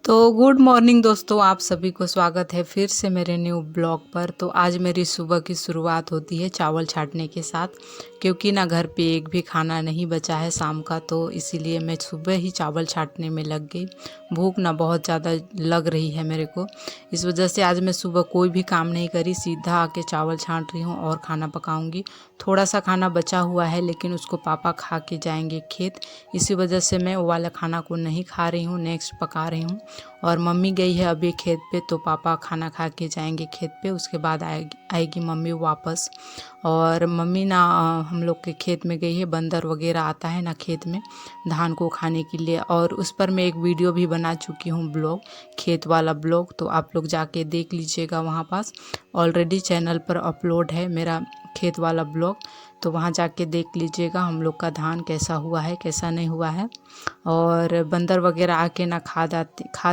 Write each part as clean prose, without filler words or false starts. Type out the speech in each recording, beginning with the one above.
तो good morning दोस्तों, आप सभी को स्वागत है फिर से मेरे न्यू ब्लॉग पर। तो आज मेरी सुबह की शुरुआत होती है चावल छाँटने के साथ, क्योंकि ना घर पे एक भी खाना नहीं बचा है शाम का, तो इसीलिए मैं सुबह ही चावल छाँटने में लग गई। भूख ना बहुत ज़्यादा लग रही है मेरे को, इस वजह से आज मैं सुबह कोई भी काम नहीं करी, सीधा आके चावल छाँट रही हूँ और खाना पकाऊंगी। थोड़ा सा खाना बचा हुआ है लेकिन उसको पापा खा के जाएंगे खेत, इसी वजह से मैं वो वाला खाना को नहीं खा रही हूँ, नेक्स्ट पका रही हूँ। और मम्मी गई है अभी खेत पे, तो पापा खाना खा के जाएंगे खेत पे, उसके बाद आएगी मम्मी वापस। और मम्मी ना हम लोग के खेत में गई है, बंदर वगैरह आता है ना खेत में धान को खाने के लिए, और उस पर मैं एक वीडियो भी बना चुकी हूँ ब्लॉग, खेत वाला ब्लॉग, तो आप लोग जाके देख लीजिएगा। वहाँ पास ऑलरेडी चैनल पर अपलोड है मेरा खेत वाला ब्लॉग, तो वहाँ जाके देख लीजिएगा हम लोग का धान कैसा हुआ है कैसा नहीं हुआ है। और बंदर वगैरह आके ना खा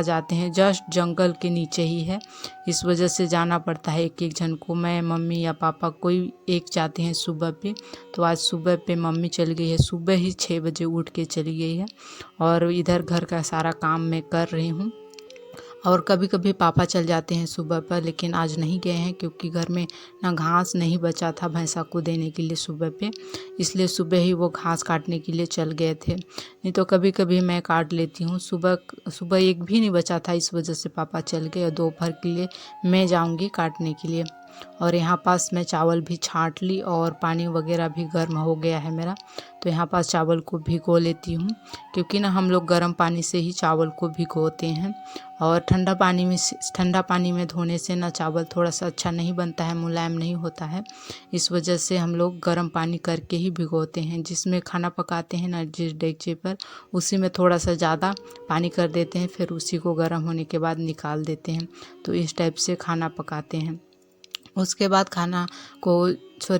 जाते हैं, जस्ट जंगल के नीचे ही है, इस वजह से जाना पड़ता है एक एक जन को। मैं, मम्मी या पापा कोई एक जाते हैं सुबह पे। तो आज सुबह पे मम्मी चली गई है, सुबह ही 6 बजे उठ के चली गई है, और इधर घर का सारा काम मैं कर रही हूँ। और कभी कभी पापा चल जाते हैं सुबह पर, लेकिन आज नहीं गए हैं क्योंकि घर में ना घास नहीं बचा था भैंसा को देने के लिए सुबह पे, इसलिए सुबह ही वो घास काटने के लिए चल गए थे। नहीं तो कभी कभी मैं काट लेती हूँ। सुबह सुबह एक भी नहीं बचा था, इस वजह से पापा चल गए, और दोपहर के लिए मैं जाऊँगी काटने के लिए। और यहाँ पास मैं चावल भी छाँट ली और पानी वगैरह भी गर्म हो गया है मेरा, तो यहाँ पास चावल को भिगो लेती हूँ, क्योंकि ना हम लोग गर्म पानी से ही चावल को भिगोते हैं। और ठंडा पानी में धोने से ना चावल थोड़ा सा अच्छा नहीं बनता है, मुलायम नहीं होता है, इस वजह से हम लोग गर्म पानी करके ही भिगोते हैं। जिसमें खाना पकाते हैं ना, जिस डेगचे पर, उसी में थोड़ा सा ज़्यादा पानी कर देते हैं, फिर उसी को गर्म होने के बाद निकाल देते हैं, तो इस टाइप से खाना पकाते हैं। उसके बाद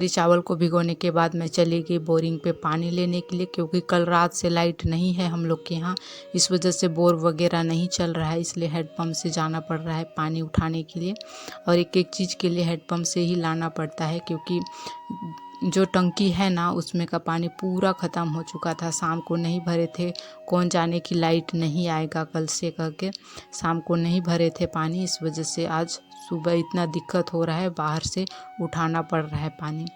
चावल को भिगोने के बाद मैं चली गई बोरिंग पे पानी लेने के लिए, क्योंकि कल रात से लाइट नहीं है हम लोग के यहाँ, इस वजह से बोर वगैरह नहीं चल रहा है, इसलिए हैंडपम्प से जाना पड़ रहा है पानी उठाने के लिए। और एक एक चीज़ के लिए हैंडपम्प से ही लाना पड़ता है, क्योंकि जो टंकी है ना उसमें का पानी पूरा ख़त्म हो चुका था, शाम को नहीं भरे थे, कौन जाने की लाइट नहीं आएगा कल से करके शाम को नहीं भरे थे पानी, इस वजह से आज सुबह इतना दिक्कत हो रहा है, बाहर से उठाना पड़ रहा है पानी।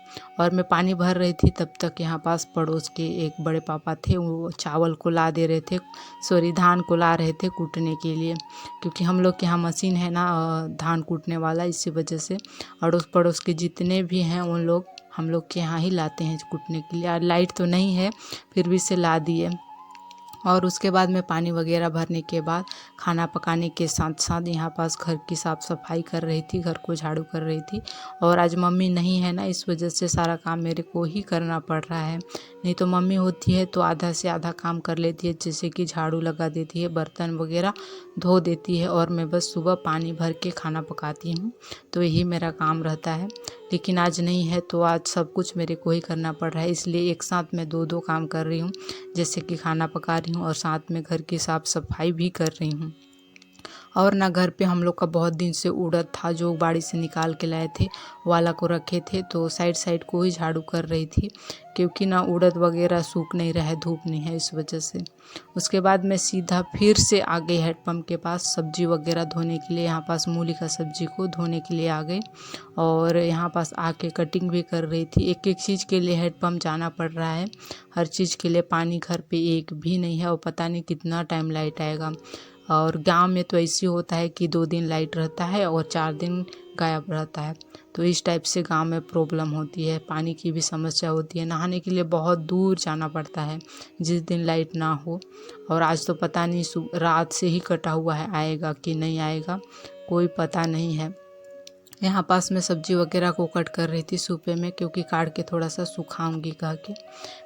और मैं पानी भर रही थी तब तक यहाँ पास पड़ोस के एक बड़े पापा थे, वो चावल को ला दे रहे थे, धान को ला रहे थे कूटने के लिए, क्योंकि हम लोग के यहाँ मशीन है ना धान कूटने वाला, इसी वजह से अड़ोस पड़ोस के जितने भी हैं उन लोग हम लोग के यहाँ ही लाते हैं कूटने के लिए। और लाइट तो नहीं है फिर भी से ला दिए। और उसके बाद में पानी वगैरह भरने के बाद खाना पकाने के साथ साथ यहाँ पास घर की साफ़ सफाई कर रही थी, घर को झाड़ू कर रही थी। और आज मम्मी नहीं है ना, इस वजह से सारा काम मेरे को ही करना पड़ रहा है, नहीं तो मम्मी होती है तो आधा से आधा काम कर लेती है, जैसे कि झाड़ू लगा देती है, बर्तन वगैरह धो देती है, और मैं बस सुबह पानी भर के खाना पकाती हूँ, तो यही मेरा काम रहता है। लेकिन आज नहीं है तो आज सब कुछ मेरे को ही करना पड़ रहा है, इसलिए एक साथ मैं दो दो काम कर रही हूँ, जैसे कि खाना पका रही हूँ और साथ में घर की साफ़ सफाई भी कर रही हूँ। और ना घर पे हम लोग का बहुत दिन से उड़द था, जो बाड़ी से निकाल के लाए थे वाला को रखे थे, तो साइड साइड को ही झाड़ू कर रही थी, क्योंकि ना उड़द वगैरह सूख नहीं रहा है, धूप नहीं है, इस वजह से। उसके बाद मैं सीधा फिर से आ गई हैंडपम्प के पास सब्जी वगैरह धोने के लिए, यहाँ पास मूली का सब्जी को धोने के लिए आ गई, और यहाँ पास आके कटिंग भी कर रही थी। एक एक चीज़ के लिए हैंडपम्प जाना पड़ रहा है, हर चीज़ के लिए पानी घर पे एक भी नहीं है, और पता नहीं कितना टाइम लाइट आएगा। और गांव में तो ऐसे होता है कि 2 दिन लाइट रहता है और 4 दिन गायब रहता है, तो इस टाइप से गांव में प्रॉब्लम होती है, पानी की भी समस्या होती है, नहाने के लिए बहुत दूर जाना पड़ता है जिस दिन लाइट ना हो। और आज तो पता नहीं रात से ही कटा हुआ है, आएगा कि नहीं आएगा कोई पता नहीं है। यहाँ पास मैं सब्जी वगैरह को कट कर रही थी सूपे में, क्योंकि काट के थोड़ा सा सुखाऊंगी कह के।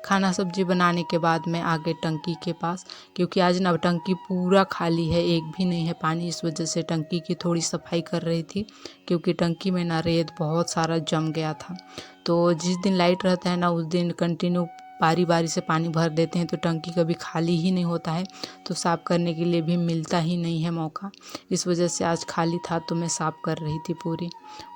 खाना सब्जी बनाने के बाद मैं आ गई टंकी के पास, क्योंकि आज ना टंकी पूरा खाली है, एक भी नहीं है पानी, इस वजह से टंकी की थोड़ी सफाई कर रही थी, क्योंकि टंकी में ना रेत बहुत सारा जम गया था। तो जिस दिन लाइट रहता है ना उस दिन कंटिन्यू बारी बारी से पानी भर देते हैं तो टंकी कभी खाली ही नहीं होता है, तो साफ़ करने के लिए भी मिलता ही नहीं है मौका। इस वजह से आज खाली था तो मैं साफ़ कर रही थी पूरी।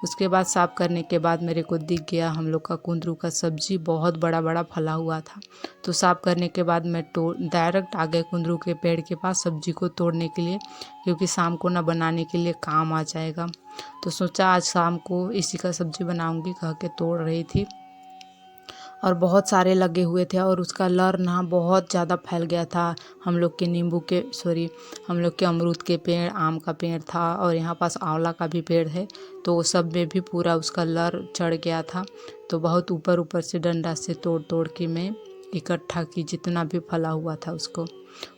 उसके बाद साफ़ करने के बाद मेरे को दिख गया हम लोग का कुंदरू का सब्जी बहुत बड़ा बड़ा फला हुआ था। तो साफ़ करने के बाद मैं डायरेक्ट आ गए कुंदरू के पेड़ के पास सब्जी को तोड़ने के लिए, क्योंकि शाम को ना बनाने के लिए काम आ जाएगा। तो सोचा आज शाम को इसी का सब्जी बनाऊंगी कह के तोड़ रही थी, और बहुत सारे लगे हुए थे और उसका लर ना बहुत ज़्यादा फैल गया था। हम लोग के हम लोग के अमरूद के पेड़, आम का पेड़ था और यहाँ पास आंवला का भी पेड़ है, तो वो सब में भी पूरा उसका लर चढ़ गया था। तो बहुत ऊपर ऊपर से डंडा से तोड़ तोड़ के मैं इकट्ठा की जितना भी फला हुआ था उसको।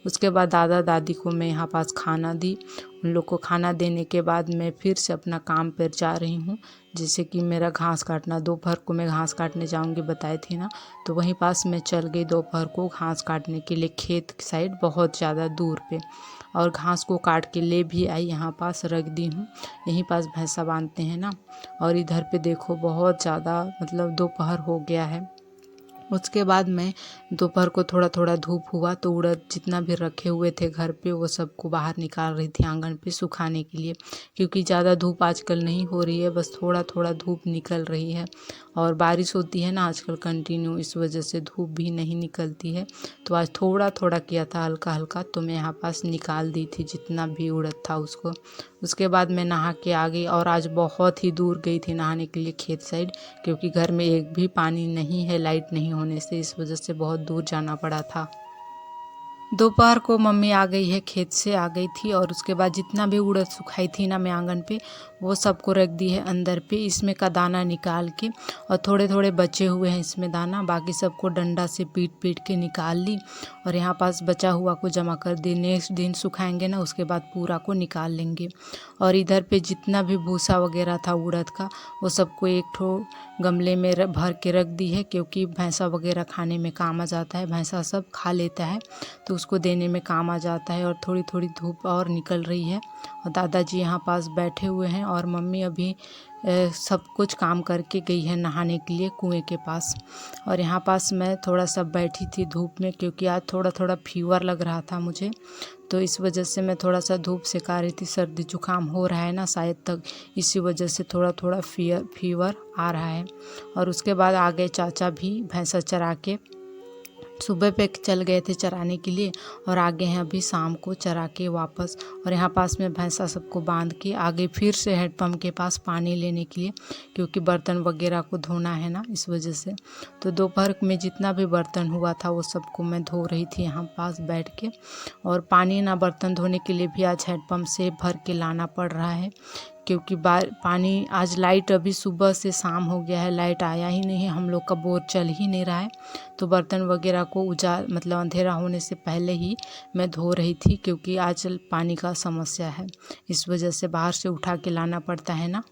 उसके बाद दादा दादी को मैं यहाँ पास खाना दी। उन लोग को खाना देने के बाद मैं फिर से अपना काम पर जा रही हूँ, जैसे कि मेरा घास काटना। दोपहर को मैं घास काटने जाऊँगी बताई थी ना, तो वहीं पास मैं चल गई दोपहर को घास काटने के लिए खेत की साइड बहुत ज़्यादा दूर पे, और घास को काट के ले भी आई, यहाँ पास रख दी हूँ। यहीं पास भैंसा बांधते हैं ना। और इधर पे देखो बहुत ज़्यादा मतलब दोपहर हो गया है। उसके बाद मैं दोपहर को थोड़ा थोड़ा धूप हुआ तो उड़द जितना भी रखे हुए थे घर पे वो सबको बाहर निकाल रही थी आंगन पे सुखाने के लिए, क्योंकि ज़्यादा धूप आजकल नहीं हो रही है, बस थोड़ा थोड़ा धूप निकल रही है। और बारिश होती है ना आजकल कंटिन्यू, इस वजह से धूप भी नहीं निकलती है। तो आज थोड़ा थोड़ा किया था हल्का हल्का, तो मैं यहाँ पास निकाल दी थी जितना भी उड़द था उसको। उसके बाद मैं नहा के आ गई, और आज बहुत ही दूर गई थी नहाने के लिए खेत साइड, क्योंकि घर में एक भी पानी नहीं है लाइट नहीं होने से, इस वजह से बहुत दूर जाना पड़ा था। दोपहर को मम्मी आ गई है, खेत से आ गई थी, और उसके बाद जितना भी उड़द सुखाई थी ना मैं आंगन पे वो सबको रख दी है अंदर पे, इसमें का दाना निकाल के। और थोड़े थोड़े बचे हुए हैं इसमें दाना, बाकी सबको डंडा से पीट पीट के निकाल ली, और यहाँ पास बचा हुआ को जमा कर दी। नेक्स्ट दिन सुखाएंगे ना उसके बाद पूरा को निकाल लेंगे। और इधर पे जितना भी भूसा वगैरह था उड़द का वो सबको एक ठो गमले में भर के रख दी है, क्योंकि भैंसा वगैरह खाने में काम आ जाता है, भैंसा सब खा लेता है तो उसको देने में काम आ जाता है। और थोड़ी थोड़ी धूप और निकल रही है, और दादाजी यहाँ पास बैठे हुए हैं, और मम्मी अभी सब कुछ काम करके गई है नहाने के लिए कुएं के पास। और यहाँ पास मैं थोड़ा सा बैठी थी धूप में, क्योंकि आज थोड़ा थोड़ा फीवर लग रहा था मुझे, तो इस वजह से मैं थोड़ा सा धूप सेका रही थी। सर्दी जुकाम हो रहा है ना शायद तक, इसी वजह से थोड़ा थोड़ा फीवर आ रहा है। और उसके बाद आ गए चाचा भी भैंसा चरा के, सुबह पे चल गए थे चराने के लिए और आ गए हैं अभी शाम को चरा के वापस। और यहाँ पास में भैंसा सबको बांध के आ गई फिर से हैंडपम्प के पास पानी लेने के लिए, क्योंकि बर्तन वगैरह को धोना है ना, इस वजह से। तो दोपहर में जितना भी बर्तन हुआ था वो सबको मैं धो रही थी यहाँ पास बैठ के। और पानी ना बर्तन धोने के लिए भी आज हैंडपम्प से भर के लाना पड़ रहा है, क्योंकि पानी आज लाइट अभी सुबह से शाम हो गया है, लाइट आया ही नहीं है, हम लोग का बोर चल ही नहीं रहा है। तो बर्तन वगैरह को मतलब अंधेरा होने से पहले ही मैं धो रही थी, क्योंकि आज पानी का समस्या है, इस वजह से बाहर से उठा के लाना पड़ता है ना।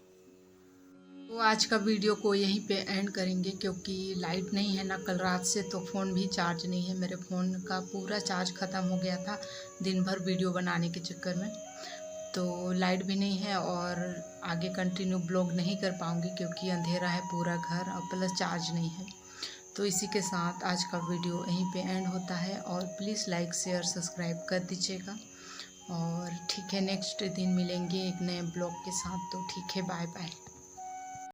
तो आज का वीडियो को यहीं पे एंड करेंगे, क्योंकि लाइट नहीं है ना कल रात से, तो फ़ोन भी चार्ज नहीं है, मेरे फ़ोन का पूरा चार्ज ख़त्म हो गया था दिन भर वीडियो बनाने के चक्कर में। तो लाइट भी नहीं है और आगे कंटिन्यू ब्लॉग नहीं कर पाऊँगी, क्योंकि अंधेरा है पूरा घर और प्लस चार्ज नहीं है। तो इसी के साथ आज का वीडियो यहीं पे एंड होता है, और प्लीज़ लाइक शेयर सब्सक्राइब कर दीजिएगा। और ठीक है, नेक्स्ट दिन मिलेंगे एक नए ब्लॉग के साथ, तो ठीक है, बाय बाय।